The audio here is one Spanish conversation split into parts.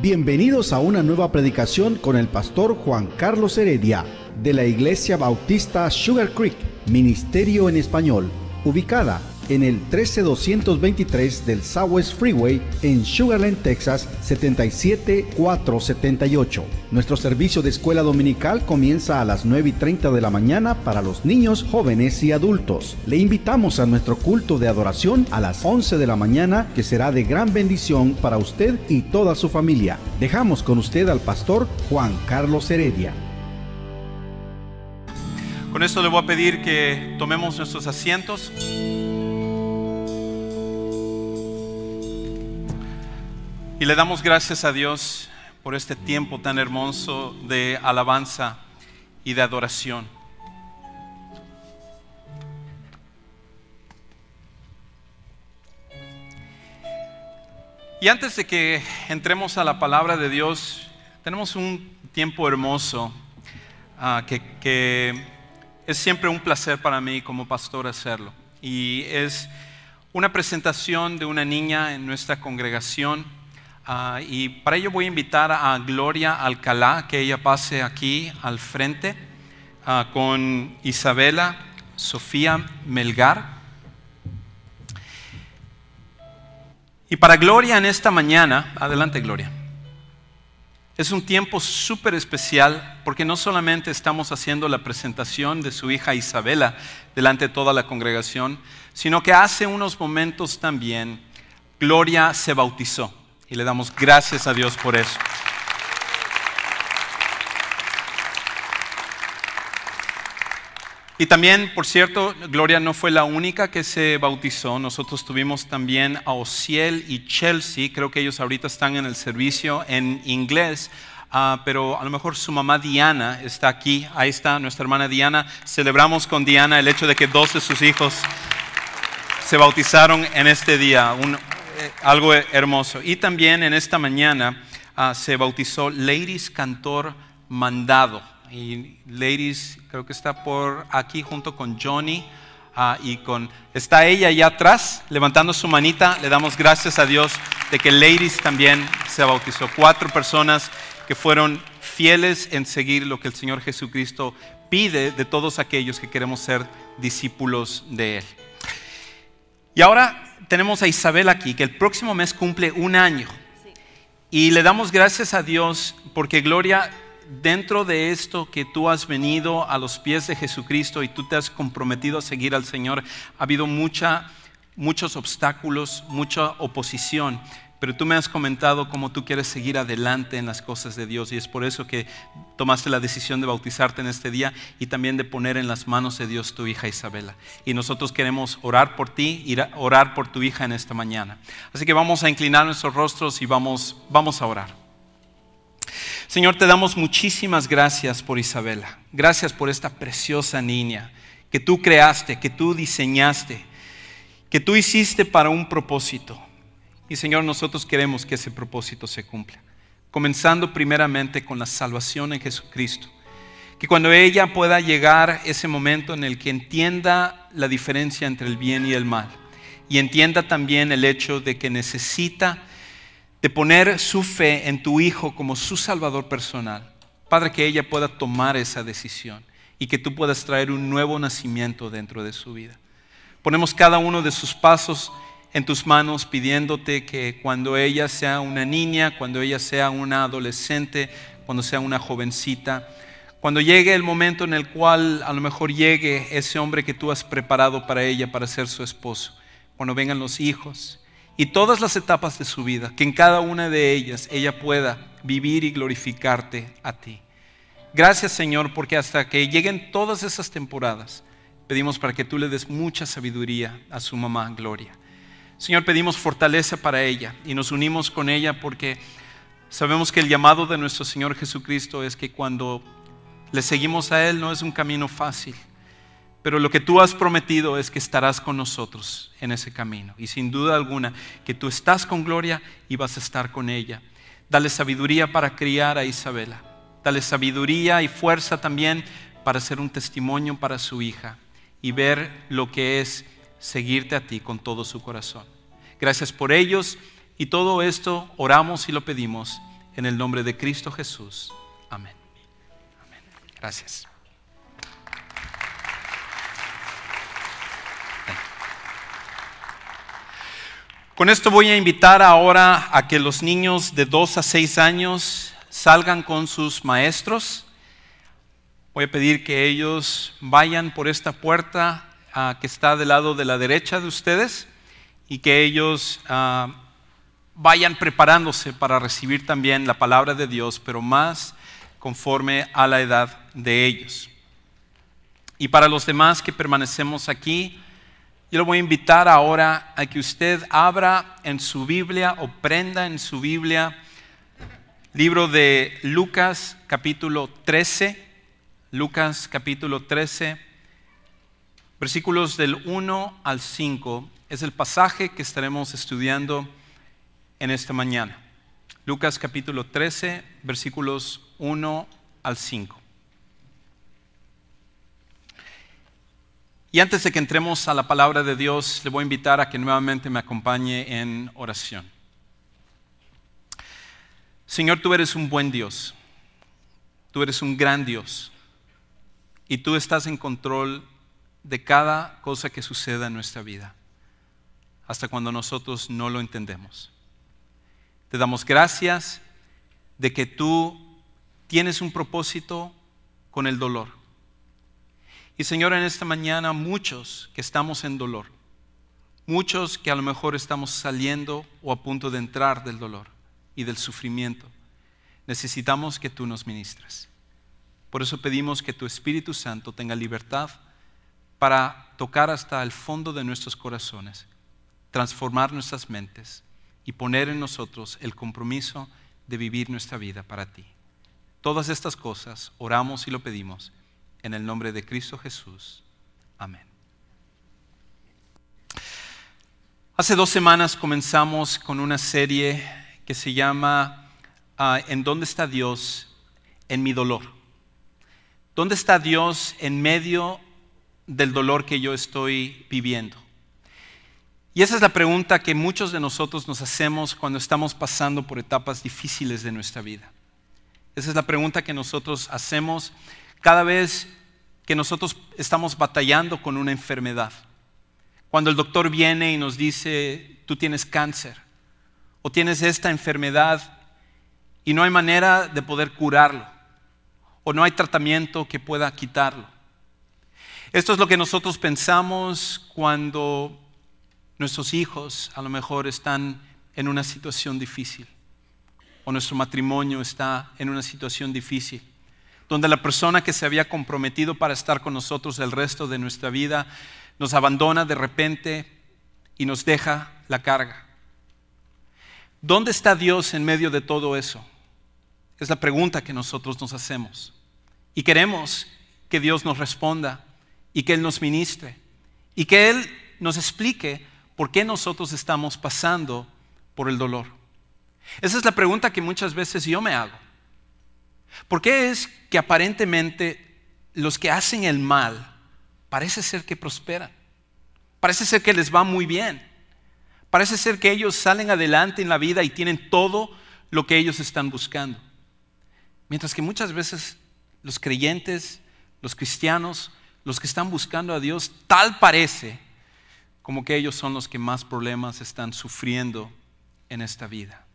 Bienvenidos a una nueva predicación con el pastor Juan Carlos Heredia de la Iglesia Bautista Sugar Creek, Ministerio en Español, ubicada en el 13223 del Southwest Freeway en Sugar Land, Texas 77478. Nuestro servicio de escuela dominical comienza a las 9:30 de la mañana para los niños, jóvenes y adultos. Le invitamos a nuestro culto de adoración a las 11 de la mañana, que será de gran bendición para usted y toda su familia. Dejamos con usted al pastor Juan Carlos Heredia. Con esto le voy a pedir que tomemos nuestros asientos. Y le damos gracias a Dios por este tiempo tan hermoso de alabanza y de adoración. Y antes de que entremos a la palabra de Dios, tenemos un tiempo hermoso que es siempre un placer para mí como pastor hacerlo. Y es una presentación de una niña en nuestra congregación. Y para ello voy a invitar a Gloria Alcalá, que ella pase aquí al frente con Isabela Sofía Melgar. Y para Gloria en esta mañana, adelante Gloria, es un tiempo súper especial porque no solamente estamos haciendo la presentación de su hija Isabela delante de toda la congregación, sino que hace unos momentos también Gloria se bautizó. Y le damos gracias a Dios por eso. Y también, por cierto, Gloria no fue la única que se bautizó. Nosotros tuvimos también a Ociel y Chelsea. Creo que ellos ahorita están en el servicio en inglés. Pero a lo mejor su mamá Diana está aquí. Ahí está nuestra hermana Diana. Celebramos con Diana el hecho de que 2 de sus hijos se bautizaron en este día. Algo hermoso. Y también en esta mañana se bautizó Ladies Cantor Mandado. Y Ladies creo que está por aquí junto con Johnny. Está ella allá atrás levantando su manita. Le damos gracias a Dios de que Ladies también se bautizó. 4 personas que fueron fieles en seguir lo que el Señor Jesucristo pide de todos aquellos que queremos ser discípulos de Él. Y ahora tenemos a Isabel aquí, que el próximo mes cumple 1 año. Y le damos gracias a Dios porque, Gloria, dentro de esto que tú has venido a los pies de Jesucristo y tú te has comprometido a seguir al Señor, ha habido muchos obstáculos, mucha oposición. Pero tú me has comentado cómo tú quieres seguir adelante en las cosas de Dios. Y es por eso que tomaste la decisión de bautizarte en este día y también de poner en las manos de Dios tu hija Isabela. Y nosotros queremos orar por ti y orar por tu hija en esta mañana. Así que vamos a inclinar nuestros rostros y vamos a orar. Señor, te damos muchísimas gracias por Isabela. Gracias por esta preciosa niña que tú creaste, que tú diseñaste, que tú hiciste para un propósito. Y Señor, nosotros queremos que ese propósito se cumpla, comenzando primeramente con la salvación en Jesucristo. Que cuando ella pueda llegar ese momento en el que entienda la diferencia entre el bien y el mal, y entienda también el hecho de que necesita de poner su fe en tu Hijo como su Salvador personal. Padre, que ella pueda tomar esa decisión y que tú puedas traer un nuevo nacimiento dentro de su vida. Ponemos cada uno de sus pasos en tus manos, pidiéndote que cuando ella sea una niña, cuando ella sea una adolescente, cuando sea una jovencita, cuando llegue el momento en el cual a lo mejor llegue ese hombre que tú has preparado para ella, para ser su esposo, cuando vengan los hijos y todas las etapas de su vida, que en cada una de ellas ella pueda vivir y glorificarte a ti. Gracias, Señor, porque hasta que lleguen todas esas temporadas, pedimos para que tú le des mucha sabiduría a su mamá Gloria. Señor, pedimos fortaleza para ella y nos unimos con ella porque sabemos que el llamado de nuestro Señor Jesucristo es que cuando le seguimos a Él no es un camino fácil, pero lo que tú has prometido es que estarás con nosotros en ese camino. Y sin duda alguna que tú estás con Gloria y vas a estar con ella. Dale sabiduría para criar a Isabela. Dale sabiduría y fuerza también para ser un testimonio para su hija y ver lo que es seguirte a ti con todo su corazón. Gracias por ellos Y todo esto oramos y lo pedimos en el nombre de Cristo Jesús. Amén. Amén. Gracias. Con esto voy a invitar ahora a que los niños de 2 a 6 años salgan con sus maestros. Voy a pedir que ellos vayan por esta puerta que está del lado de la derecha de ustedes y que ellos vayan preparándose para recibir también la palabra de Dios, pero más conforme a la edad de ellos. Y para los demás que permanecemos aquí, yo le voy a invitar ahora a que usted abra en su Biblia o prenda en su Biblia libro de Lucas capítulo 13, Lucas capítulo 13, versículos del 1 al 5, es el pasaje que estaremos estudiando en esta mañana. Lucas capítulo 13, versículos 1 al 5. Y antes de que entremos a la palabra de Dios, le voy a invitar a que nuevamente me acompañe en oración. Señor, tú eres un buen Dios. Tú eres un gran Dios. Y tú estás en control de cada cosa que suceda en nuestra vida, hasta cuando nosotros no lo entendemos. Te damos gracias de que tú tienes un propósito con el dolor. Y Señor, en esta mañana muchos que estamos en dolor, muchos que a lo mejor estamos saliendo o a punto de entrar del dolor y del sufrimiento, necesitamos que tú nos ministres. Por eso pedimos que tu Espíritu Santo tenga libertad para tocar hasta el fondo de nuestros corazones, transformar nuestras mentes y poner en nosotros el compromiso de vivir nuestra vida para ti. Todas estas cosas oramos y lo pedimos en el nombre de Cristo Jesús. Amén. Hace 2 semanas comenzamos con una serie que se llama ¿En dónde está Dios en mi dolor? ¿Dónde está Dios en medio del dolor que yo estoy viviendo? Y esa es la pregunta que muchos de nosotros nos hacemos cuando estamos pasando por etapas difíciles de nuestra vida. Esa es la pregunta que nosotros hacemos cada vez que nosotros estamos batallando con una enfermedad. Cuando el doctor viene y nos dice, tú tienes cáncer o tienes esta enfermedad y no hay manera de poder curarlo o no hay tratamiento que pueda quitarlo. Esto es lo que nosotros pensamos cuando nuestros hijos a lo mejor están en una situación difícil o nuestro matrimonio está en una situación difícil, donde la persona que se había comprometido para estar con nosotros el resto de nuestra vida nos abandona de repente y nos deja la carga. ¿Dónde está Dios en medio de todo eso? Es la pregunta que nosotros nos hacemos. Y queremos que Dios nos responda y que Él nos ministre y que Él nos explique por qué nosotros estamos pasando por el dolor. Esa es la pregunta que muchas veces yo me hago. ¿Por qué es que aparentemente los que hacen el mal parece ser que prosperan? Parece ser que les va muy bien. Parece ser que ellos salen adelante en la vida y tienen todo lo que ellos están buscando. Mientras que muchas veces los creyentes, los cristianos, los que están buscando a Dios, tal parece como que ellos son los que más problemas están sufriendo en esta vida.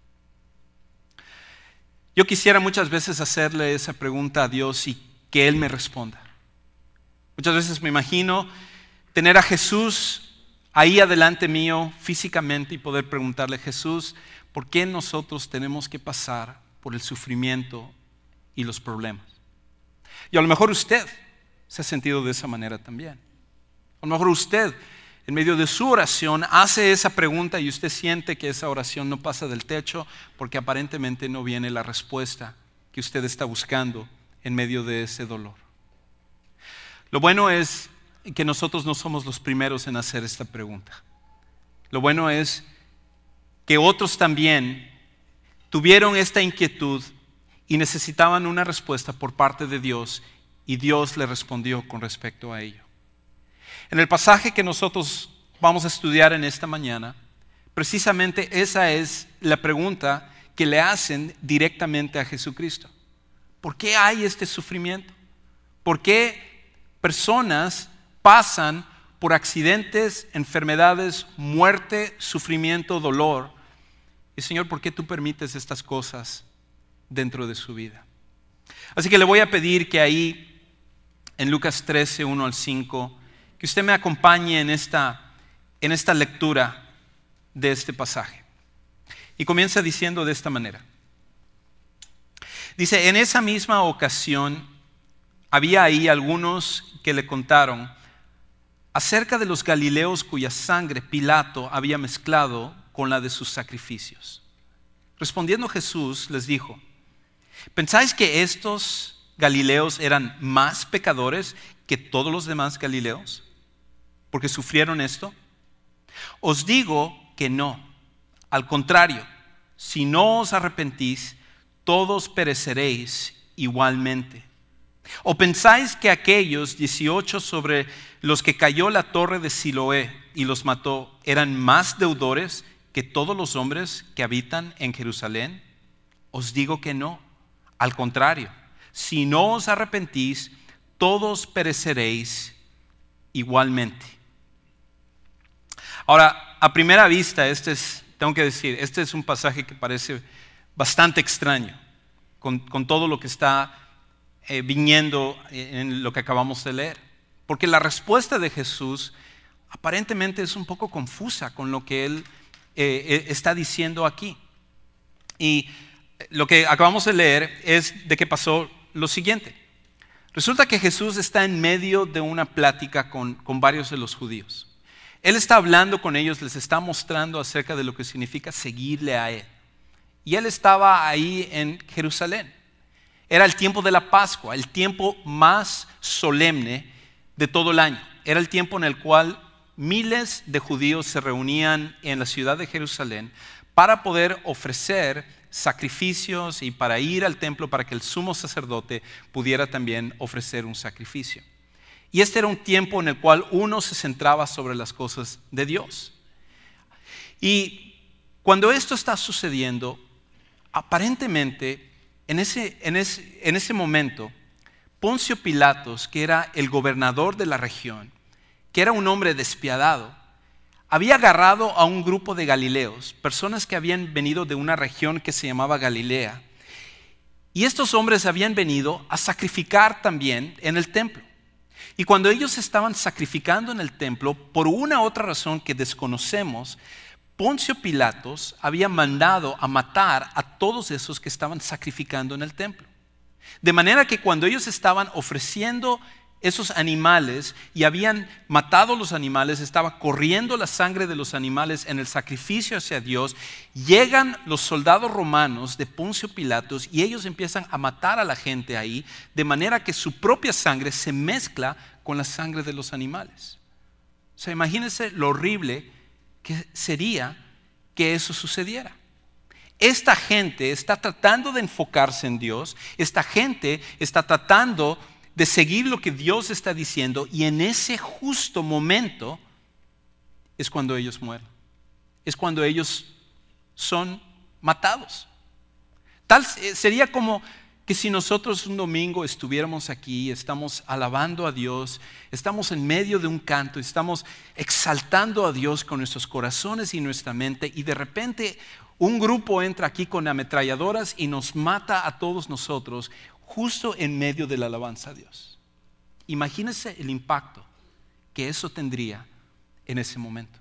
Yo quisiera muchas veces hacerle esa pregunta a Dios y que Él me responda. Muchas veces me imagino tener a Jesús ahí adelante mío físicamente y poder preguntarle, Jesús, ¿por qué nosotros tenemos que pasar por el sufrimiento y los problemas? Y a lo mejor usted se ha sentido de esa manera también. A lo mejor usted, en medio de su oración, hace esa pregunta y usted siente que esa oración no pasa del techo porque aparentemente no viene la respuesta que usted está buscando en medio de ese dolor. Lo bueno es que nosotros no somos los primeros en hacer esta pregunta. Lo bueno es que otros también tuvieron esta inquietud y necesitaban una respuesta por parte de Dios y Dios le respondió con respecto a ello. En el pasaje que nosotros vamos a estudiar en esta mañana, precisamente esa es la pregunta que le hacen directamente a Jesucristo. ¿Por qué hay este sufrimiento? ¿Por qué personas pasan por accidentes, enfermedades, muerte, sufrimiento, dolor? Y Señor, ¿por qué tú permites estas cosas dentro de su vida? Así que le voy a pedir que ahí en Lucas 13, 1 al 5, que usted me acompañe en esta lectura de este pasaje. Y comienza diciendo de esta manera. Dice, en esa misma ocasión había ahí algunos que le contaron acerca de los galileos cuya sangre Pilato había mezclado con la de sus sacrificios. Respondiendo Jesús les dijo, ¿pensáis que estos galileos eran más pecadores que todos los demás galileos? ¿Porque sufrieron esto? Os digo que no. Al contrario, si no os arrepentís, todos pereceréis igualmente. ¿O pensáis que aquellos 18 sobre los que cayó la torre de Siloé y los mató eran más deudores que todos los hombres que habitan en Jerusalén? Os digo que no. Al contrario, si no os arrepentís, todos pereceréis igualmente. Ahora, a primera vista, tengo que decir, este es un pasaje que parece bastante extraño con todo lo que está viniendo en lo que acabamos de leer. Porque la respuesta de Jesús aparentemente es un poco confusa con lo que Él está diciendo aquí. Y lo que acabamos de leer es de que pasó lo siguiente. Resulta que Jesús está en medio de una plática con varios de los judíos. Él está hablando con ellos, les está mostrando acerca de lo que significa seguirle a Él. Y Él estaba ahí en Jerusalén. Era el tiempo de la Pascua, el tiempo más solemne de todo el año. Era el tiempo en el cual miles de judíos se reunían en la ciudad de Jerusalén para poder ofrecer sacrificios y para ir al templo para que el sumo sacerdote pudiera también ofrecer un sacrificio. Y este era un tiempo en el cual uno se centraba sobre las cosas de Dios. Y cuando esto está sucediendo, aparentemente en ese momento, Poncio Pilatos, que era el gobernador de la región, que era un hombre despiadado, había agarrado a un grupo de galileos, personas que habían venido de una región que se llamaba Galilea, y estos hombres habían venido a sacrificar también en el templo. Y cuando ellos estaban sacrificando en el templo, por una otra razón que desconocemos, Poncio Pilatos había mandado a matar a todos esos que estaban sacrificando en el templo. De manera que cuando ellos estaban ofreciendo esos animales y habían matado los animales, estaba corriendo la sangre de los animales en el sacrificio hacia Dios, llegan los soldados romanos de Poncio Pilatos y ellos empiezan a matar a la gente ahí, de manera que su propia sangre se mezcla con la sangre de los animales. O sea, imagínense lo horrible que sería que eso sucediera. Esta gente está tratando de enfocarse en Dios, esta gente está tratando de seguir lo que Dios está diciendo, y en ese justo momento es cuando ellos mueren, es cuando ellos son matados. Tal sería como que si nosotros un domingo estuviéramos aquí, estamos alabando a Dios, estamos en medio de un canto, estamos exaltando a Dios con nuestros corazones y nuestra mente, y de repente un grupo entra aquí con ametralladoras y nos mata a todos nosotros justo en medio de la alabanza a Dios. Imagínense el impacto que eso tendría en ese momento.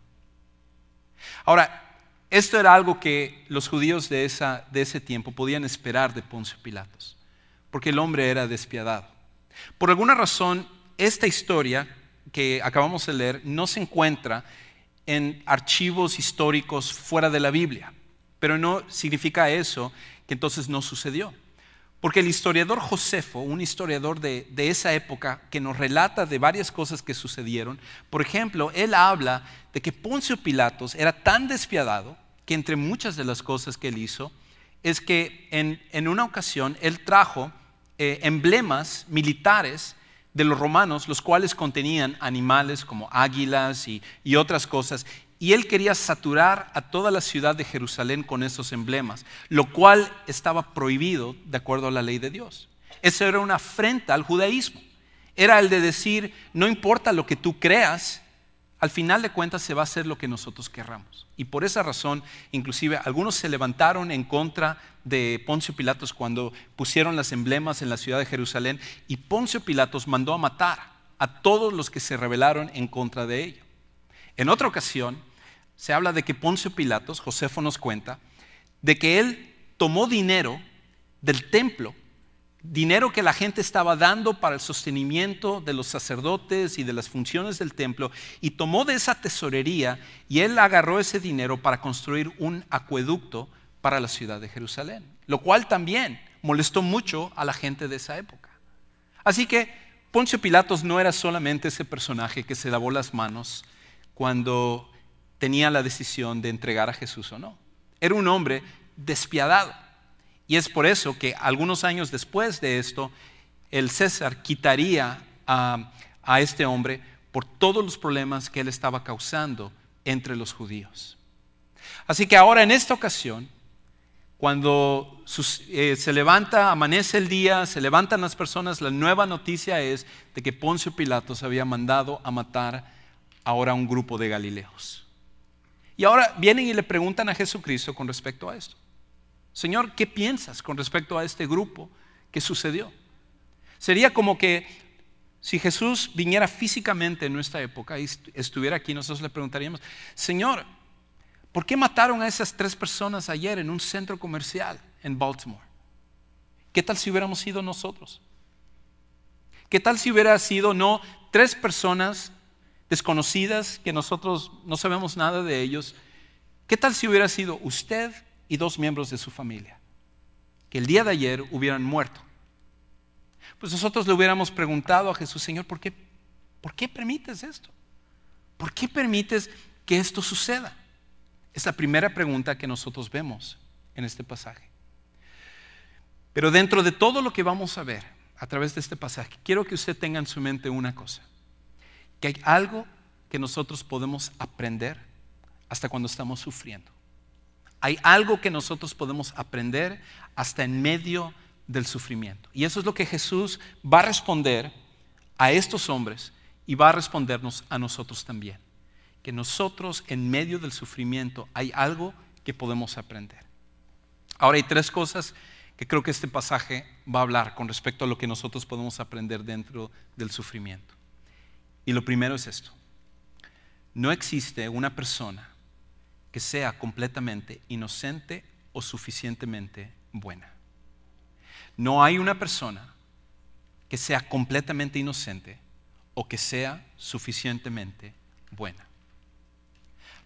Ahora, esto era algo que los judíos de ese tiempo podían esperar de Poncio Pilatos, porque el hombre era despiadado. Por alguna razón, esta historia que acabamos de leer no se encuentra en archivos históricos fuera de la Biblia, pero no significa eso que entonces no sucedió. Porque el historiador Josefo, un historiador de esa época que nos relata de varias cosas que sucedieron, por ejemplo, él habla de que Poncio Pilatos era tan despiadado que entre muchas de las cosas que él hizo es que en una ocasión él trajo emblemas militares de los romanos, los cuales contenían animales como águilas y otras cosas, y él quería saturar a toda la ciudad de Jerusalén con esos emblemas, lo cual estaba prohibido de acuerdo a la ley de Dios. Eso era una afrenta al judaísmo. Era el de decir, no importa lo que tú creas, al final de cuentas se va a hacer lo que nosotros querramos. Y por esa razón, inclusive, algunos se levantaron en contra de Poncio Pilatos cuando pusieron los emblemas en la ciudad de Jerusalén, y Poncio Pilatos mandó a matar a todos los que se rebelaron en contra de ello. En otra ocasión, se habla de que Poncio Pilatos, Josefo nos cuenta, de que él tomó dinero del templo, dinero que la gente estaba dando para el sostenimiento de los sacerdotes y de las funciones del templo, y tomó de esa tesorería y él agarró ese dinero para construir un acueducto para la ciudad de Jerusalén, lo cual también molestó mucho a la gente de esa época. Así que Poncio Pilatos no era solamente ese personaje que se lavó las manos cuando tenía la decisión de entregar a Jesús o no. Era un hombre despiadado. Y es por eso que algunos años después de esto, el César quitaría a este hombre por todos los problemas que él estaba causando entre los judíos. Así que ahora en esta ocasión, cuando se levanta, amanece el día, se levantan las personas, la nueva noticia es de que Poncio Pilatos había mandado a matar ahora a un grupo de galileos. Y ahora vienen y le preguntan a Jesucristo con respecto a esto. Señor, ¿qué piensas con respecto a este grupo que sucedió? Sería como que si Jesús viniera físicamente en nuestra época y estuviera aquí, nosotros le preguntaríamos, Señor, ¿por qué mataron a esas 3 personas ayer en un centro comercial en Baltimore? ¿Qué tal si hubiéramos sido nosotros? ¿Qué tal si hubiera sido no 3 personas desconocidas que nosotros no sabemos nada de ellos? ¿Qué tal si hubiera sido usted y 2 miembros de su familia que el día de ayer hubieran muerto? Pues nosotros le hubiéramos preguntado a Jesús, Señor, ¿por qué permites esto? ¿Por qué permites que esto suceda? Es la primera pregunta que nosotros vemos en este pasaje. Pero dentro de todo lo que vamos a ver a través de este pasaje, quiero que usted tenga en su mente una cosa, que hay algo que nosotros podemos aprender hasta cuando estamos sufriendo. Hay algo que nosotros podemos aprender hasta en medio del sufrimiento. Y eso es lo que Jesús va a responder a estos hombres y va a respondernos a nosotros también. Que nosotros en medio del sufrimiento hay algo que podemos aprender. Ahora hay 3 cosas que creo que este pasaje va a hablar con respecto a lo que nosotros podemos aprender dentro del sufrimiento. Y lo primero es esto: no existe una persona que sea completamente inocente o suficientemente buena. No hay una persona que sea completamente inocente o que sea suficientemente buena.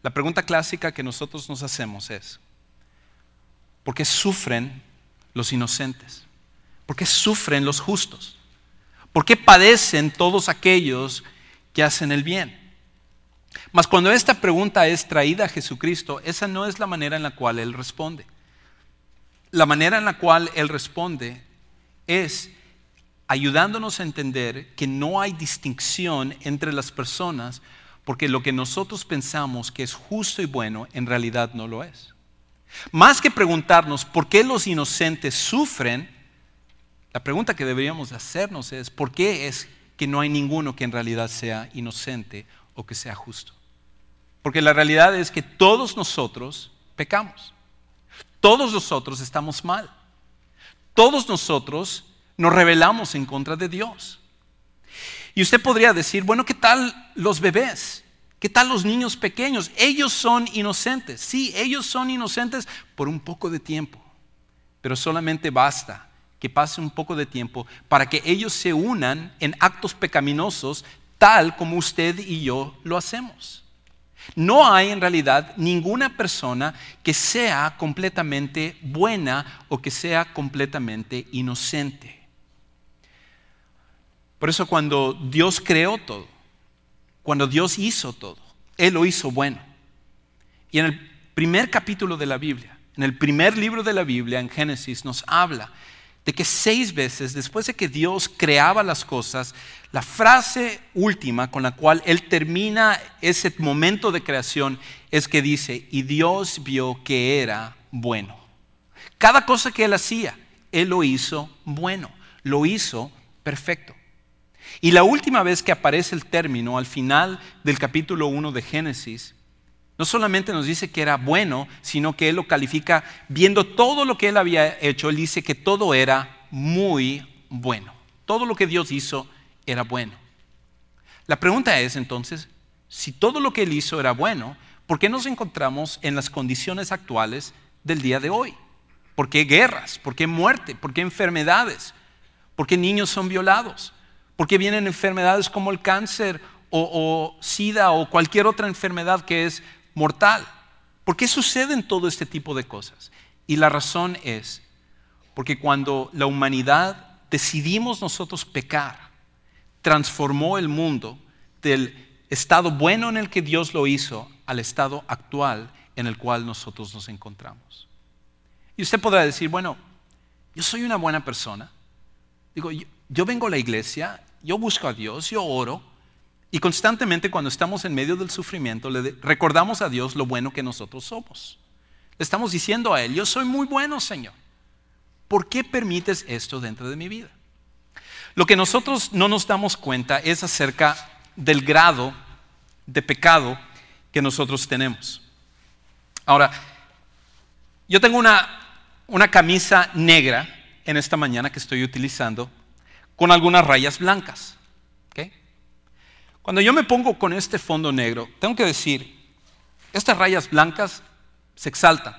La pregunta clásica que nosotros nos hacemos es: ¿por qué sufren los inocentes? ¿Por qué sufren los justos? ¿Por qué padecen todos aquellos que hacen el bien? Mas cuando esta pregunta es traída a Jesucristo, esa no es la manera en la cual Él responde. La manera en la cual Él responde es ayudándonos a entender que no hay distinción entre las personas, porque lo que nosotros pensamos que es justo y bueno, en realidad no lo es. Más que preguntarnos por qué los inocentes sufren, la pregunta que deberíamos hacernos es: ¿por qué es que no hay ninguno que en realidad sea inocente o que sea justo? Porque la realidad es que todos nosotros pecamos. Todos nosotros estamos mal. Todos nosotros nos rebelamos en contra de Dios. Y usted podría decir, bueno, ¿qué tal los bebés? ¿Qué tal los niños pequeños? Ellos son inocentes. Sí, ellos son inocentes por un poco de tiempo. Pero solamente basta que pase un poco de tiempo para que ellos se unan en actos pecaminosos tal como usted y yo lo hacemos. No hay en realidad ninguna persona que sea completamente buena o que sea completamente inocente. Por eso cuando Dios creó todo, cuando Dios hizo todo, Él lo hizo bueno. Y en el primer capítulo de la Biblia, en el primer libro de la Biblia, en Génesis, nos habla de que 6 veces después de que Dios creaba las cosas, la frase última con la cual Él termina ese momento de creación es que dice, y Dios vio que era bueno. Cada cosa que Él hacía, Él lo hizo bueno, lo hizo perfecto. Y la última vez que aparece el término al final del capítulo 1 de Génesis, no solamente nos dice que era bueno, sino que Él lo califica viendo todo lo que Él había hecho. Él dice que todo era muy bueno. Todo lo que Dios hizo era bueno. La pregunta es entonces, si todo lo que Él hizo era bueno, ¿por qué nos encontramos en las condiciones actuales del día de hoy? ¿Por qué guerras? ¿Por qué muerte? ¿Por qué enfermedades? ¿Por qué niños son violados? ¿Por qué vienen enfermedades como el cáncer o SIDA o cualquier otra enfermedad que es mortal? ¿Por qué suceden todo este tipo de cosas? Y la razón es porque cuando la humanidad decidimos nosotros pecar, transformó el mundo del estado bueno en el que Dios lo hizo al estado actual en el cual nosotros nos encontramos. Y usted podrá decir, bueno, yo soy una buena persona. Digo, yo vengo a la iglesia, yo busco a Dios, yo oro. Y constantemente cuando estamos en medio del sufrimiento le recordamos a Dios lo bueno que nosotros somos. Le estamos diciendo a Él, yo soy muy bueno, Señor. ¿Por qué permites esto dentro de mi vida? Lo que nosotros no nos damos cuenta es acerca del grado de pecado que nosotros tenemos. Ahora, yo tengo una camisa negra en esta mañana que estoy utilizando con algunas rayas blancas. ¿Okay? Cuando yo me pongo con este fondo negro, tengo que decir, estas rayas blancas se exaltan.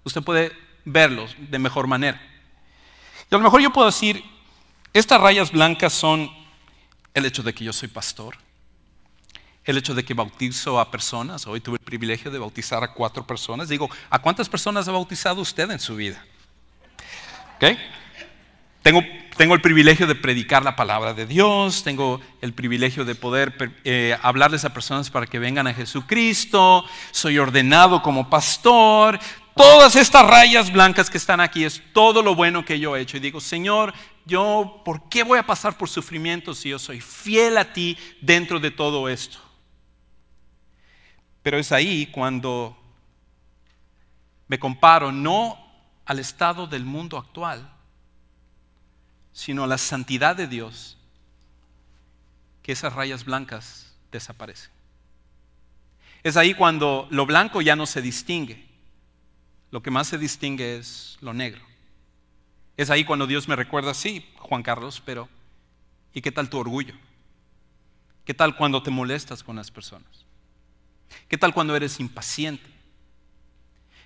Usted puede verlos de mejor manera. Y a lo mejor yo puedo decir, estas rayas blancas son el hecho de que yo soy pastor, el hecho de que bautizo a personas. Hoy tuve el privilegio de bautizar a 4 personas. Digo, ¿a cuántas personas ha bautizado usted en su vida? ¿Okay? Tengo el privilegio de predicar la palabra de Dios, tengo el privilegio de poder hablarles a personas para que vengan a Jesucristo, soy ordenado como pastor. Todas estas rayas blancas que están aquí es todo lo bueno que yo he hecho. Y digo, Señor, yo, ¿por qué voy a pasar por sufrimiento si yo soy fiel a ti dentro de todo esto? Pero es ahí cuando me comparo no al estado del mundo actual, sino a la santidad de Dios, que esas rayas blancas desaparecen. Es ahí cuando lo blanco ya no se distingue. Lo que más se distingue es lo negro. Es ahí cuando Dios me recuerda, sí, Juan Carlos, pero ¿y qué tal tu orgullo? ¿Qué tal cuando te molestas con las personas? ¿Qué tal cuando eres impaciente?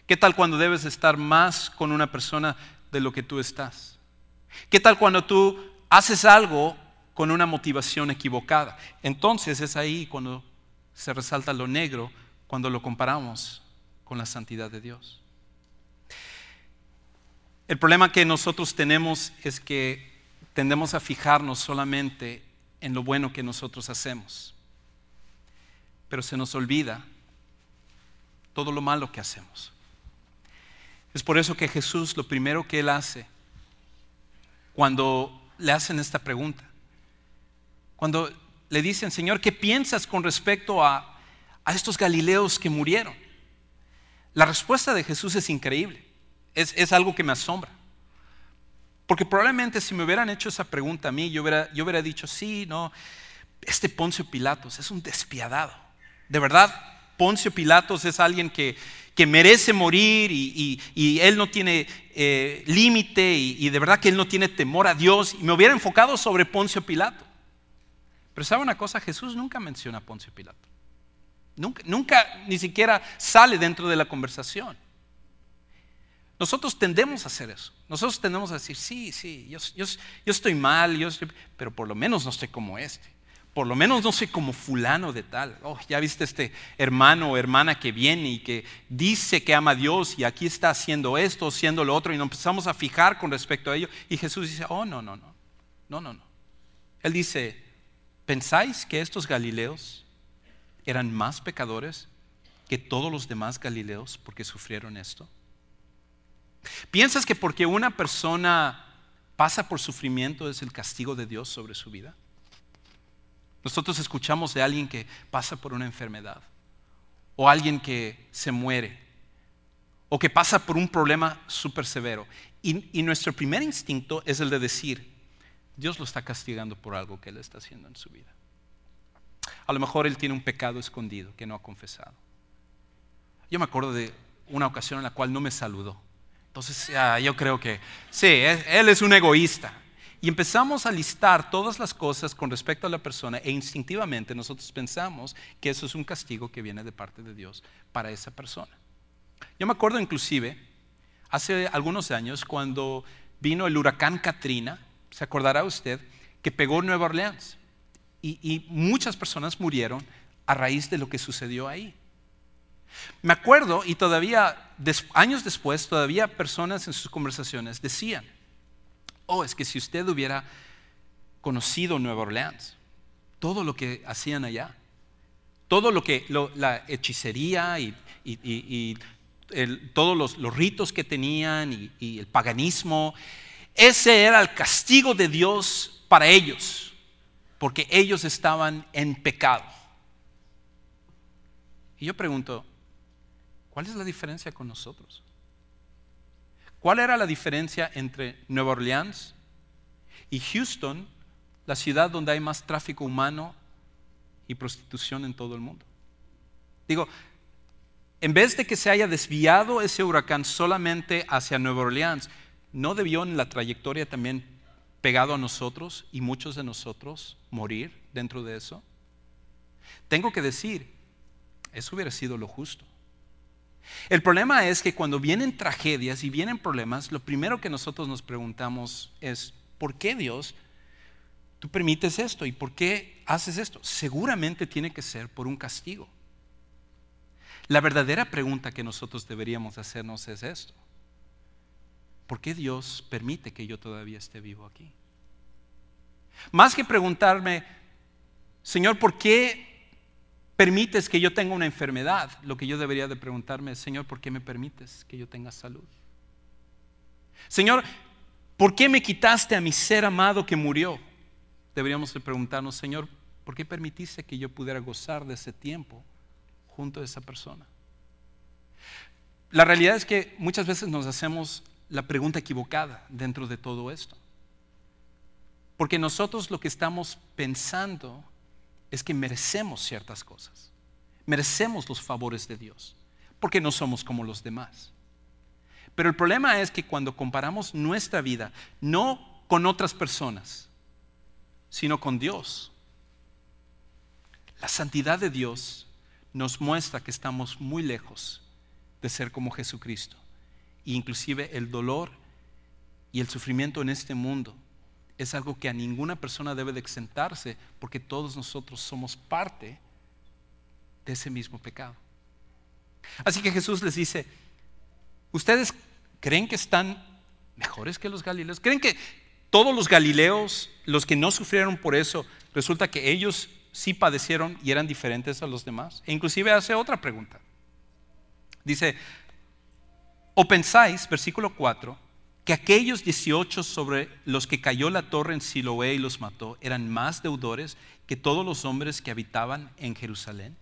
¿Qué tal cuando debes estar más con una persona de lo que tú estás? ¿Qué tal cuando tú haces algo con una motivación equivocada? Entonces es ahí cuando se resalta lo negro, cuando lo comparamos con la santidad de Dios. El problema que nosotros tenemos es que tendemos a fijarnos solamente en lo bueno que nosotros hacemos, pero se nos olvida todo lo malo que hacemos. Es por eso que Jesús, lo primero que Él hace cuando le hacen esta pregunta, cuando le dicen, Señor, ¿qué piensas con respecto a estos galileos que murieron? La respuesta de Jesús es increíble. Es algo que me asombra. Porque probablemente si me hubieran hecho esa pregunta a mí, yo hubiera dicho, sí, no, este Poncio Pilatos es un despiadado. De verdad, Poncio Pilatos es alguien que merece morir y él no tiene límite y de verdad que él no tiene temor a Dios. Y me hubiera enfocado sobre Poncio Pilato. Pero ¿sabe una cosa? Jesús nunca menciona a Poncio Pilato. Nunca ni siquiera sale dentro de la conversación. Nosotros tendemos a hacer eso. Nosotros tendemos a decir, sí, yo estoy mal, pero por lo menos no estoy como este. Por lo menos no soy como fulano de tal. Oh, ya viste este hermano o hermana que viene y que dice que ama a Dios y aquí está haciendo esto, haciendo lo otro, y nos empezamos a fijar con respecto a ello. Y Jesús dice, oh, no. Él dice, ¿pensáis que estos galileos eran más pecadores que todos los demás galileos porque sufrieron esto? ¿Piensas que porque una persona pasa por sufrimiento es el castigo de Dios sobre su vida? Nosotros escuchamos de alguien que pasa por una enfermedad, o alguien que se muere, o que pasa por un problema súper severo. Y nuestro primer instinto es el de decir, Dios lo está castigando por algo que Él está haciendo en su vida. A lo mejor Él tiene un pecado escondido que no ha confesado. Yo me acuerdo de una ocasión en la cual no me saludó. Entonces yo creo que sí, Él es un egoísta. Y empezamos a listar todas las cosas con respecto a la persona e instintivamente nosotros pensamos que eso es un castigo que viene de parte de Dios para esa persona. Yo me acuerdo inclusive hace algunos años cuando vino el huracán Katrina, se acordará usted, que pegó Nueva Orleans y muchas personas murieron a raíz de lo que sucedió ahí. Me acuerdo y todavía años después todavía personas en sus conversaciones decían, es que si usted hubiera conocido Nueva Orleans, todo lo que hacían allá, todo la hechicería y todos los ritos que tenían y el paganismo, ese era el castigo de Dios para ellos, porque ellos estaban en pecado. Y yo pregunto, ¿cuál es la diferencia con nosotros? ¿Cuál era la diferencia entre Nueva Orleans y Houston, la ciudad donde hay más tráfico humano y prostitución en todo el mundo? Digo, en vez de que se haya desviado ese huracán solamente hacia Nueva Orleans, ¿no debió en la trayectoria también pegado a nosotros y muchos de nosotros morir dentro de eso? Tengo que decir, eso hubiera sido lo justo. El problema es que cuando vienen tragedias y vienen problemas, lo primero que nosotros nos preguntamos es, ¿por qué Dios tú permites esto? ¿Y por qué haces esto? Seguramente tiene que ser por un castigo. La verdadera pregunta que nosotros deberíamos hacernos es esto: ¿por qué Dios permite que yo todavía esté vivo aquí? Más que preguntarme, Señor, ¿por qué permites que yo tenga una enfermedad? Lo que yo debería de preguntarme es, Señor, ¿por qué me permites que yo tenga salud? Señor, ¿por qué me quitaste a mi ser amado que murió? Deberíamos de preguntarnos, Señor, ¿por qué permitiste que yo pudiera gozar de ese tiempo junto a esa persona? La realidad es que muchas veces nos hacemos la pregunta equivocada dentro de todo esto, porque nosotros lo que estamos pensando es que merecemos ciertas cosas, merecemos los favores de Dios, porque no somos como los demás. Pero el problema es que cuando comparamos nuestra vida, no con otras personas, sino con Dios, la santidad de Dios nos muestra que estamos muy lejos de ser como Jesucristo. E inclusive el dolor y el sufrimiento en este mundo es algo que a ninguna persona debe de exentarse, porque todos nosotros somos parte de ese mismo pecado. Así que Jesús les dice, ¿ustedes creen que están mejores que los galileos? ¿Creen que todos los galileos, los que no sufrieron por eso, resulta que ellos sí padecieron y eran diferentes a los demás? E inclusive hace otra pregunta. Dice, ¿o pensáis, versículo 4, que aquellos 18 sobre los que cayó la torre en Siloé y los mató eran más deudores que todos los hombres que habitaban en Jerusalén?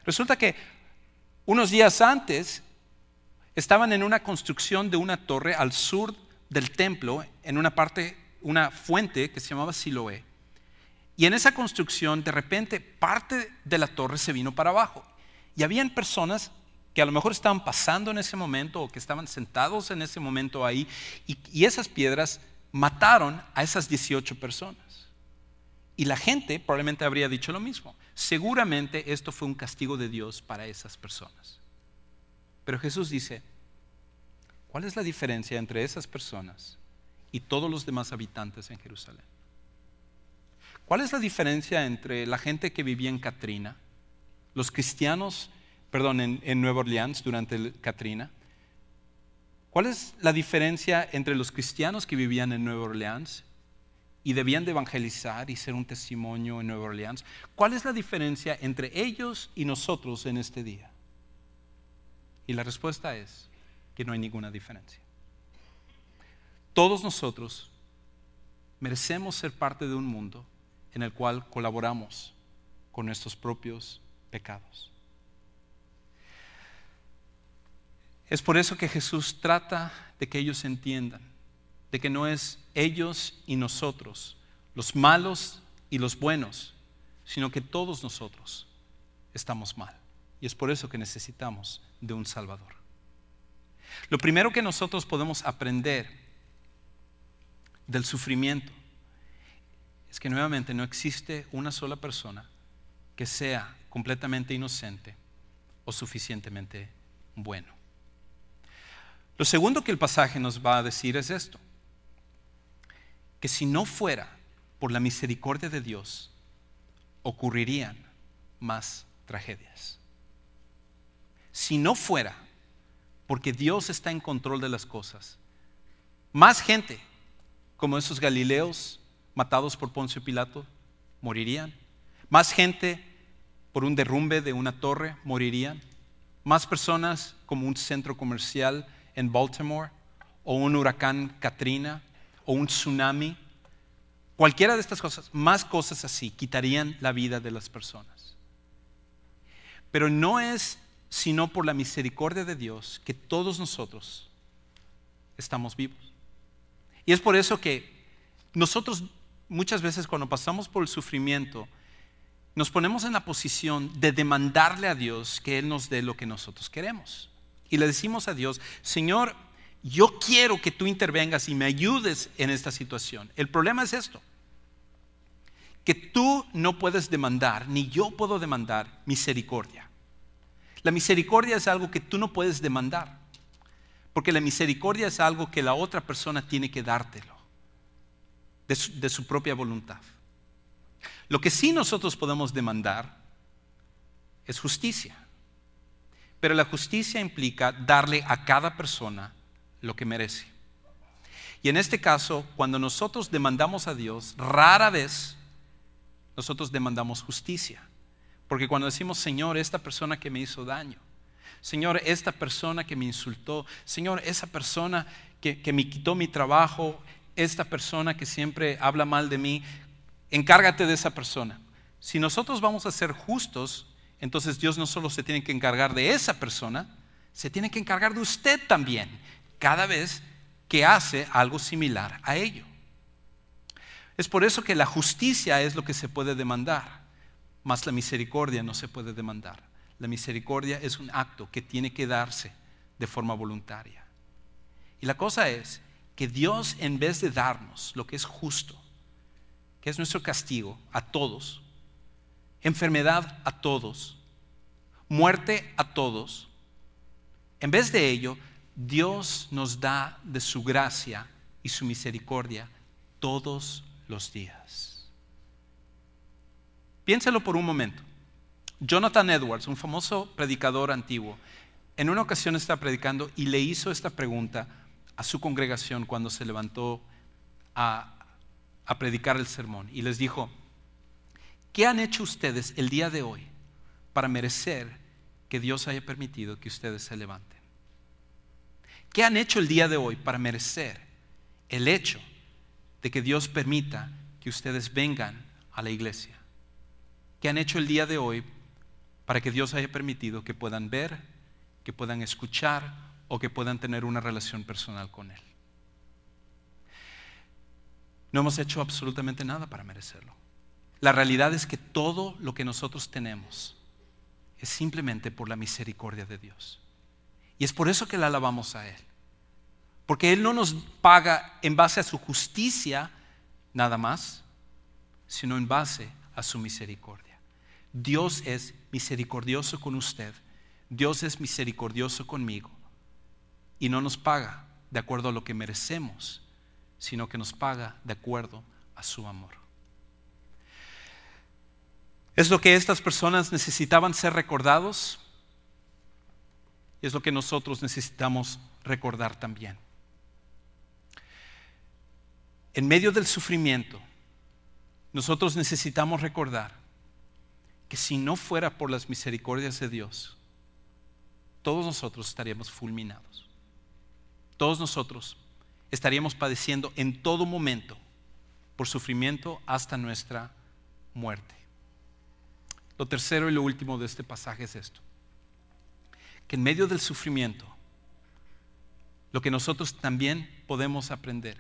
Resulta que unos días antes estaban en una construcción de una torre al sur del templo, en una fuente que se llamaba Siloé. Y en esa construcción de repente parte de la torre se vino para abajo. Y habían personas que a lo mejor estaban pasando en ese momento o que estaban sentados en ese momento ahí, y esas piedras mataron a esas 18 personas. Y la gente probablemente habría dicho lo mismo. Seguramente esto fue un castigo de Dios para esas personas. Pero Jesús dice, ¿cuál es la diferencia entre esas personas y todos los demás habitantes en Jerusalén? ¿Cuál es la diferencia entre la gente que vivía en Katrina, los cristianos, en Nueva Orleans durante el Katrina? ¿Cuál es la diferencia entre los cristianos que vivían en Nueva Orleans y debían de evangelizar y ser un testimonio en Nueva Orleans? ¿Cuál es la diferencia entre ellos y nosotros en este día? Y la respuesta es que no hay ninguna diferencia. todos nosotros merecemos ser parte de un mundo en el cual colaboramos con nuestros propios pecados. Es por eso que Jesús trata de que ellos entiendan de que no es ellos y nosotros, los malos y los buenos, sino que todos nosotros estamos mal. Y es por eso que necesitamos de un Salvador. Lo primero que nosotros podemos aprender del sufrimiento es que nuevamente no existe una sola persona que sea completamente inocente o suficientemente bueno. Lo segundo que el pasaje nos va a decir es esto: que si no fuera por la misericordia de Dios, ocurrirían más tragedias. Si no fuera porque Dios está en control de las cosas, más gente como esos galileos matados por Poncio Pilato morirían. Más gente por un derrumbe de una torre morirían. Más personas como un centro comercial en Baltimore, o un huracán Katrina, o un tsunami. Cualquiera de estas cosas, más cosas así, quitarían la vida de las personas. Pero no es sino por la misericordia de Dios que todos nosotros estamos vivos. Y es por eso que nosotros muchas veces cuando pasamos por el sufrimiento, nos ponemos en la posición de demandarle a Dios que Él nos dé lo que nosotros queremos. Y le decimos a Dios: Señor, yo quiero que tú intervengas y me ayudes en esta situación. El problema es esto: que tú no puedes demandar, ni yo puedo demandar misericordia. La misericordia es algo que tú no puedes demandar, porque la misericordia es algo que la otra persona tiene que dártelo de su propia voluntad. Lo que sí nosotros podemos demandar es justicia, pero la justicia implica darle a cada persona lo que merece. Y en este caso, cuando nosotros demandamos a Dios, rara vez nosotros demandamos justicia. Porque cuando decimos: Señor, esta persona que me hizo daño, Señor, esta persona que me insultó, Señor, esa persona que me quitó mi trabajo, esta persona que siempre habla mal de mí, encárgate de esa persona. Si nosotros vamos a ser justos, entonces Dios no solo se tiene que encargar de esa persona, se tiene que encargar de usted también, cada vez que hace algo similar a ello. Es por eso que la justicia es lo que se puede demandar, mas la misericordia no se puede demandar. La misericordia es un acto que tiene que darse de forma voluntaria. Y la cosa es que Dios, en vez de darnos lo que es justo, que es nuestro castigo a todos, enfermedad a todos, muerte a todos, en vez de ello, Dios nos da de su gracia y su misericordia todos los días. Piénselo por un momento. Jonathan Edwards, un famoso predicador antiguo, en una ocasión estaba predicando y le hizo esta pregunta a su congregación cuando se levantó a predicar el sermón, y les dijo: ¿qué han hecho ustedes el día de hoy para merecer que Dios haya permitido que ustedes se levanten? ¿Qué han hecho el día de hoy para merecer el hecho de que Dios permita que ustedes vengan a la iglesia? ¿Qué han hecho el día de hoy para que Dios haya permitido que puedan ver, que puedan escuchar o que puedan tener una relación personal con Él? No hemos hecho absolutamente nada para merecerlo. La realidad es que todo lo que nosotros tenemos es simplemente por la misericordia de Dios. Y es por eso que le alabamos a Él. Porque Él no nos paga en base a su justicia nada más, sino en base a su misericordia. Dios es misericordioso con usted. Dios es misericordioso conmigo. Y no nos paga de acuerdo a lo que merecemos, sino que nos paga de acuerdo a su amor. Es lo que estas personas necesitaban ser recordados, y es lo que nosotros necesitamos recordar también. En medio del sufrimiento, nosotros necesitamos recordar que si no fuera por las misericordias de Dios, todos nosotros estaríamos fulminados. Todos nosotros estaríamos padeciendo en todo momento por sufrimiento hasta nuestra muerte. Lo tercero y lo último de este pasaje es esto: que en medio del sufrimiento, lo que nosotros también podemos aprender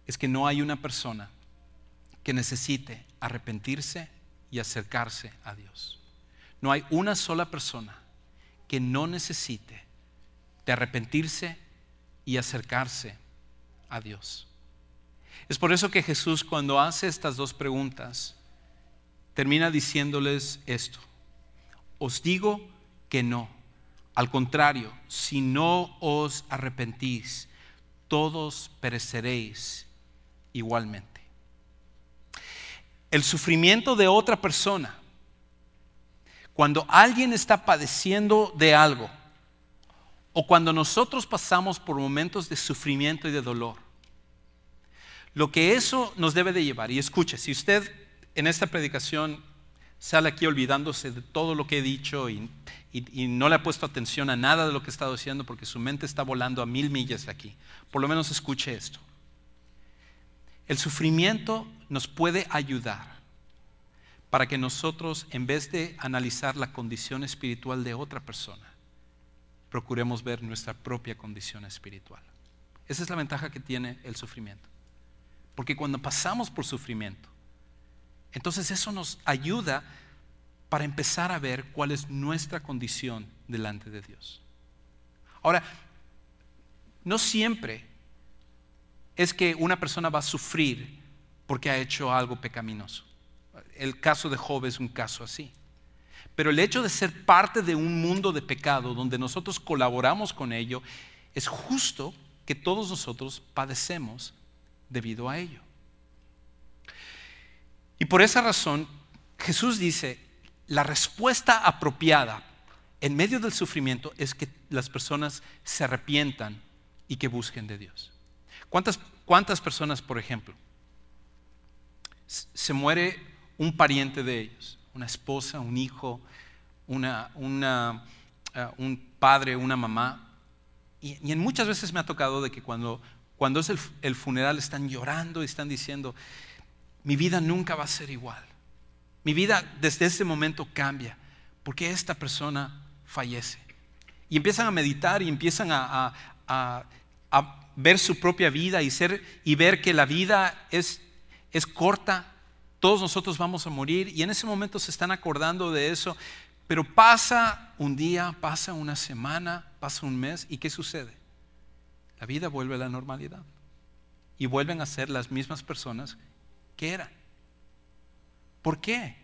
es que no hay una persona que necesite arrepentirse y acercarse a Dios. No hay una sola persona que no necesite de arrepentirse y acercarse a Dios. Es por eso que Jesús, cuando hace estas dos preguntas, termina diciéndoles esto: os digo que no. Al contrario, si no os arrepentís, todos pereceréis igualmente. El sufrimiento de otra persona, cuando alguien está padeciendo de algo, o cuando nosotros pasamos por momentos de sufrimiento y de dolor, lo que eso nos debe de llevar, y escuche, si usted en esta predicación sale aquí olvidándose de todo lo que he dicho y no le ha puesto atención a nada de lo que he estado diciendo porque su mente está volando a 1000 millas de aquí, por lo menos escuche esto. El sufrimiento nos puede ayudar para que nosotros, en vez de analizar la condición espiritual de otra persona, procuremos ver nuestra propia condición espiritual. Esa es la ventaja que tiene el sufrimiento. Porque cuando pasamos por sufrimiento, entonces eso nos ayuda para empezar a ver cuál es nuestra condición delante de Dios. Ahora, no siempre es que una persona va a sufrir porque ha hecho algo pecaminoso. El caso de Job es un caso así. Pero el hecho de ser parte de un mundo de pecado donde nosotros colaboramos con ello, es justo que todos nosotros padecemos debido a ello. Y por esa razón, Jesús dice, la respuesta apropiada en medio del sufrimiento es que las personas se arrepientan y que busquen de Dios. ¿Cuántas personas, por ejemplo, se muere un pariente de ellos? Una esposa, un hijo, un padre, una mamá. Y en muchas veces me ha tocado de que cuando es el funeral están llorando y están diciendo, mi vida nunca va a ser igual. Mi vida desde ese momento cambia porque esta persona fallece. Y empiezan a meditar y empiezan a ver su propia vida y ver que la vida es corta. Todos nosotros vamos a morir y en ese momento se están acordando de eso. Pero pasa un día, pasa una semana, pasa un mes y ¿qué sucede? La vida vuelve a la normalidad y vuelven a ser las mismas personas que eran. ¿Por qué?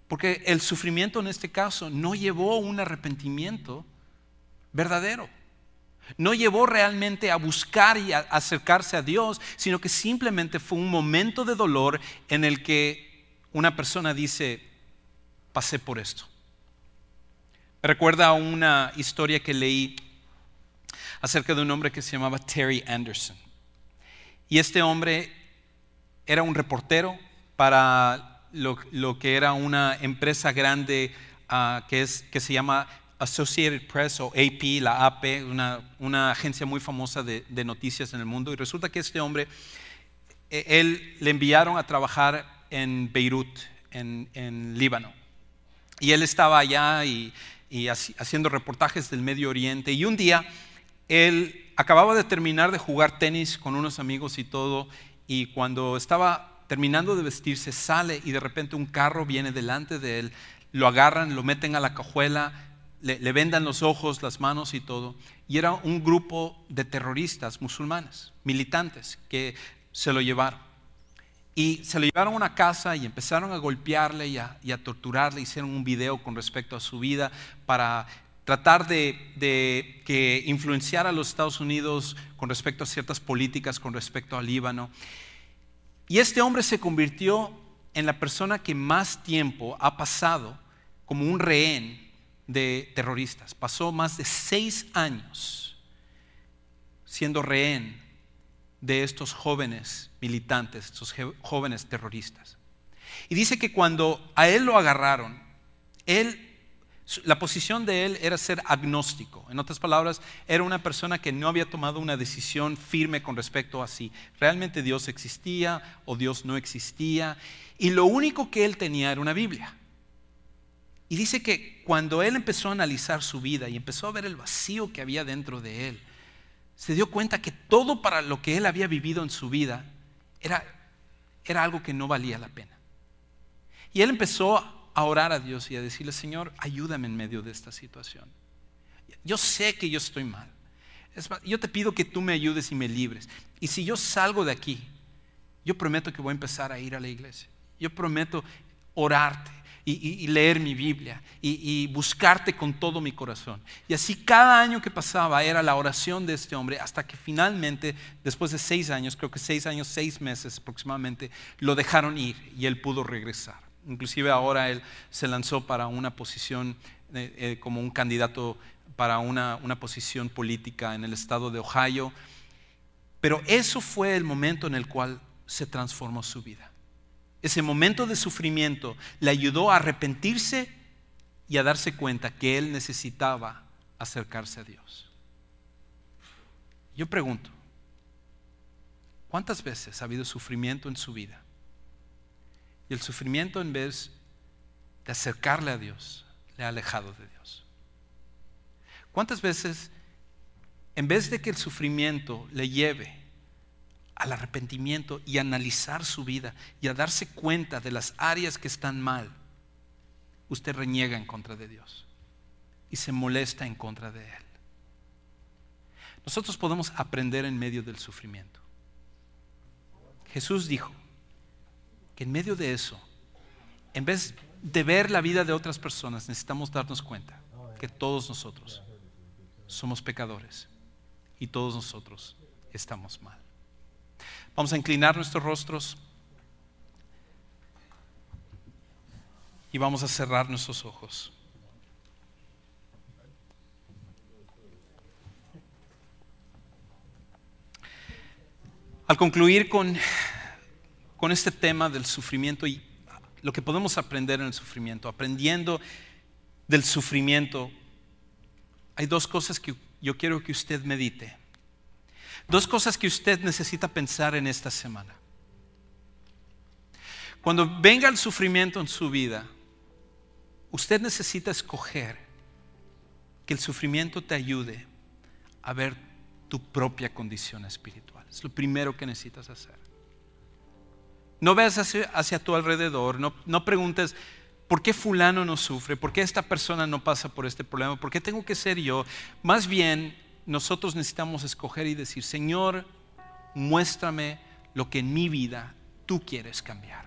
Porque el sufrimiento en este caso no llevó un arrepentimiento verdadero. No llevó realmente a buscar y a acercarse a Dios, sino que simplemente fue un momento de dolor en el que una persona dice, pasé por esto. Me recuerda a una historia que leí acerca de un hombre que se llamaba Terry Anderson. Y este hombre era un reportero para lo que era una empresa grande que se llama Associated Press o AP, la AP, una agencia muy famosa de noticias en el mundo. Y resulta que este hombre, él le enviaron a trabajar en Beirut, en Líbano. Y él estaba allá y haciendo reportajes del Medio Oriente. Y un día, él acababa de terminar de jugar tenis con unos amigos y todo. Y cuando estaba terminando de vestirse, sale y de repente un carro viene delante de él. Lo agarran, lo meten a la cajuela, le vendan los ojos, las manos y todo. Y era un grupo de terroristas musulmanes, militantes, que se lo llevaron. Y se lo llevaron a una casa y empezaron a golpearle y a torturarle. Hicieron un video con respecto a su vida para tratar de que influenciara a los Estados Unidos con respecto a ciertas políticas, con respecto al Líbano. Y este hombre se convirtió en la persona que más tiempo ha pasado como un rehén de terroristas. Pasó más de 6 años siendo rehén de estos jóvenes militantes, estos jóvenes terroristas. Y dice que cuando a él lo agarraron, él La posición de él era ser agnóstico. En otras palabras, era una persona que no había tomado una decisión firme con respecto a si realmente Dios existía o Dios no existía. Y lo único que él tenía era una Biblia. Y dice que cuando él empezó a analizar su vida y empezó a ver el vacío que había dentro de él, se dio cuenta que todo para lo que él había vivido en su vida era algo que no valía la pena. Y él empezó a orar a Dios y a decirle: Señor, ayúdame en medio de esta situación. Yo sé que yo estoy mal. Es más, yo te pido que tú me ayudes y me libres. Y si yo salgo de aquí, yo prometo que voy a empezar a ir a la iglesia. Yo prometo orarte y leer mi Biblia y buscarte con todo mi corazón. Y así cada año que pasaba era la oración de este hombre, hasta que finalmente, después de 6 años, creo que 6 años, 6 meses aproximadamente, lo dejaron ir y él pudo regresar. Inclusive ahora él se lanzó para una posición como un candidato para una posición política en el estado de Ohio. Pero eso fue el momento en el cual se transformó su vida. Ese momento de sufrimiento le ayudó a arrepentirse y a darse cuenta que él necesitaba acercarse a Dios. Yo pregunto, ¿cuántas veces ha habido sufrimiento en su vida? Y el sufrimiento, en vez de acercarle a Dios, le ha alejado de Dios. ¿Cuántas veces, en vez de que el sufrimiento le lleve al arrepentimiento y a analizar su vida y a darse cuenta de las áreas que están mal, usted reniega en contra de Dios y se molesta en contra de Él? Nosotros podemos aprender en medio del sufrimiento. Jesús dijo que en medio de eso, en vez de ver la vida de otras personas, necesitamos darnos cuenta que todos nosotros somos pecadores y todos nosotros estamos mal. Vamos a inclinar nuestros rostros y vamos a cerrar nuestros ojos. Al concluir con este tema del sufrimiento y lo que podemos aprender en el sufrimiento, aprendiendo del sufrimiento, hay 2 cosas que yo quiero que usted medite. 2 cosas que usted necesita pensar en esta semana. Cuando venga el sufrimiento en su vida, usted necesita escoger que el sufrimiento te ayude a ver tu propia condición espiritual. Es lo primero que necesitas hacer. No veas hacia tu alrededor, no preguntes ¿por qué fulano no sufre? ¿Por qué esta persona no pasa por este problema? ¿Por qué tengo que ser yo? Más bien, nosotros necesitamos escoger y decir: Señor, muéstrame lo que en mi vida tú quieres cambiar.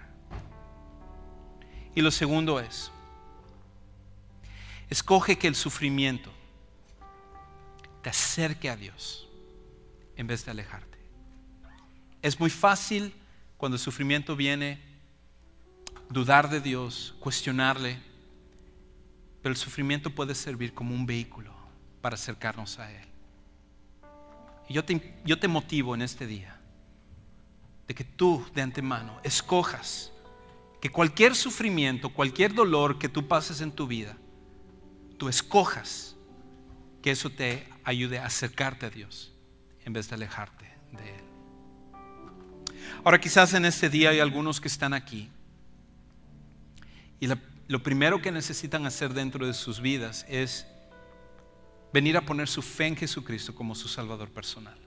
Y lo segundo es, escoge que el sufrimiento te acerque a Dios en vez de alejarte. Es muy fácil cuando el sufrimiento viene dudar de Dios, cuestionarle, pero el sufrimiento puede servir como un vehículo para acercarnos a Él. Y yo te motivo en este día de que tú de antemano escojas que cualquier sufrimiento, cualquier dolor que tú pases en tu vida, tú escojas que eso te ayude a acercarte a Dios en vez de alejarte de Él. Ahora, quizás en este día hay algunos que están aquí y lo primero que necesitan hacer dentro de sus vidas es venir a poner su fe en Jesucristo como su Salvador personal.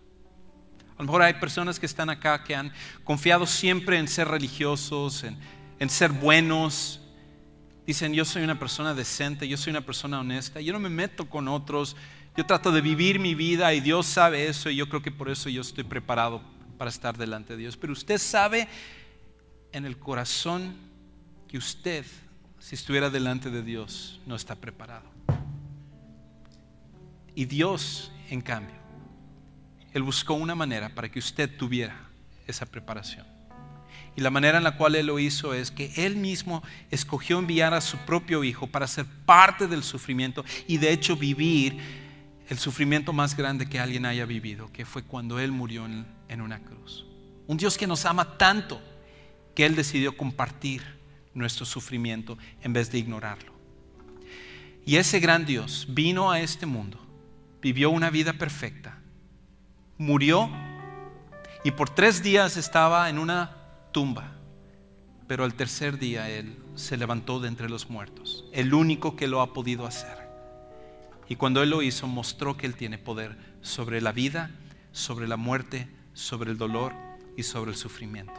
A lo mejor hay personas que están acá que han confiado siempre en ser religiosos, en ser buenos. Dicen: yo soy una persona decente, yo soy una persona honesta, yo no me meto con otros, yo trato de vivir mi vida y Dios sabe eso, y yo creo que por eso yo estoy preparado para estar delante de Dios. Pero usted sabe en el corazón que usted, si estuviera delante de Dios, no está preparado. Y Dios, en cambio, Él buscó una manera para que usted tuviera esa preparación. Y la manera en la cual Él lo hizo es que Él mismo escogió enviar a su propio Hijo para ser parte del sufrimiento y de hecho vivir el sufrimiento más grande que alguien haya vivido, que fue cuando Él murió en una cruz. Un Dios que nos ama tanto que Él decidió compartir nuestro sufrimiento en vez de ignorarlo. Y ese gran Dios vino a este mundo, vivió una vida perfecta, murió y por 3 días estaba en una tumba. Pero al tercer día Él se levantó de entre los muertos, el único que lo ha podido hacer. Y cuando Él lo hizo, mostró que Él tiene poder sobre la vida, sobre la muerte, sobre el dolor y sobre el sufrimiento.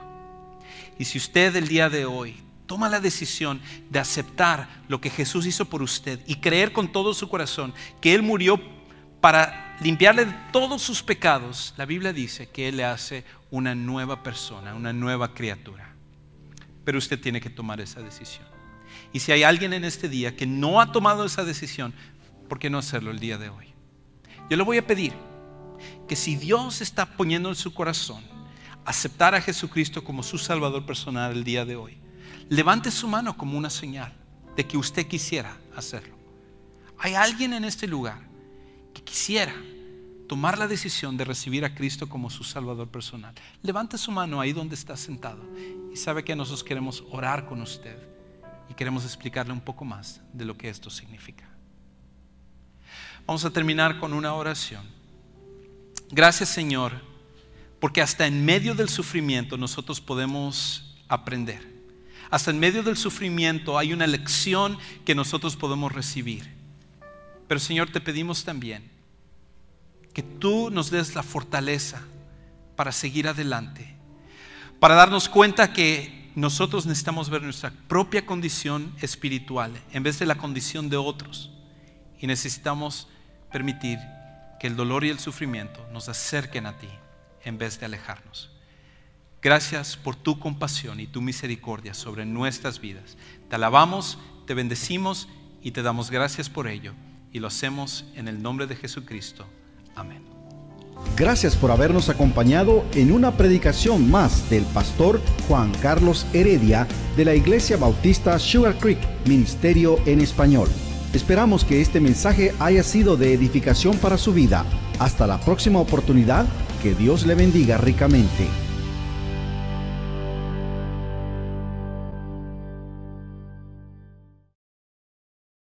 Y si usted el día de hoy toma la decisión de aceptar lo que Jesús hizo por usted y creer con todo su corazón que Él murió para limpiarle de todos sus pecados, la Biblia dice que Él le hace una nueva persona, una nueva criatura. Pero usted tiene que tomar esa decisión. Y si hay alguien en este día que no ha tomado esa decisión, ¿por qué no hacerlo el día de hoy? Yo le voy a pedir que si Dios está poniendo en su corazón aceptar a Jesucristo como su Salvador personal el día de hoy, levante su mano como una señal de que usted quisiera hacerlo. ¿Hay alguien en este lugar que quisiera tomar la decisión de recibir a Cristo como su Salvador personal? Levante su mano ahí donde está sentado. Y sabe que nosotros queremos orar con usted y queremos explicarle un poco más de lo que esto significa. Vamos a terminar con una oración. Gracias, Señor, porque hasta en medio del sufrimiento nosotros podemos aprender. Hasta en medio del sufrimiento hay una lección que nosotros podemos recibir. Pero, Señor, te pedimos también que tú nos des la fortaleza para seguir adelante, para darnos cuenta que nosotros necesitamos ver nuestra propia condición espiritual en vez de la condición de otros, y necesitamos permitir que el dolor y el sufrimiento nos acerquen a ti en vez de alejarnos. Gracias por tu compasión y tu misericordia sobre nuestras vidas. Te alabamos, te bendecimos y te damos gracias por ello, y lo hacemos en el nombre de Jesucristo. Amén. Gracias por habernos acompañado en una predicación más del pastor Juan Carlos Heredia de la Iglesia Bautista Sugar Creek, Ministerio en Español. Esperamos que este mensaje haya sido de edificación para su vida. Hasta la próxima oportunidad, que Dios le bendiga ricamente.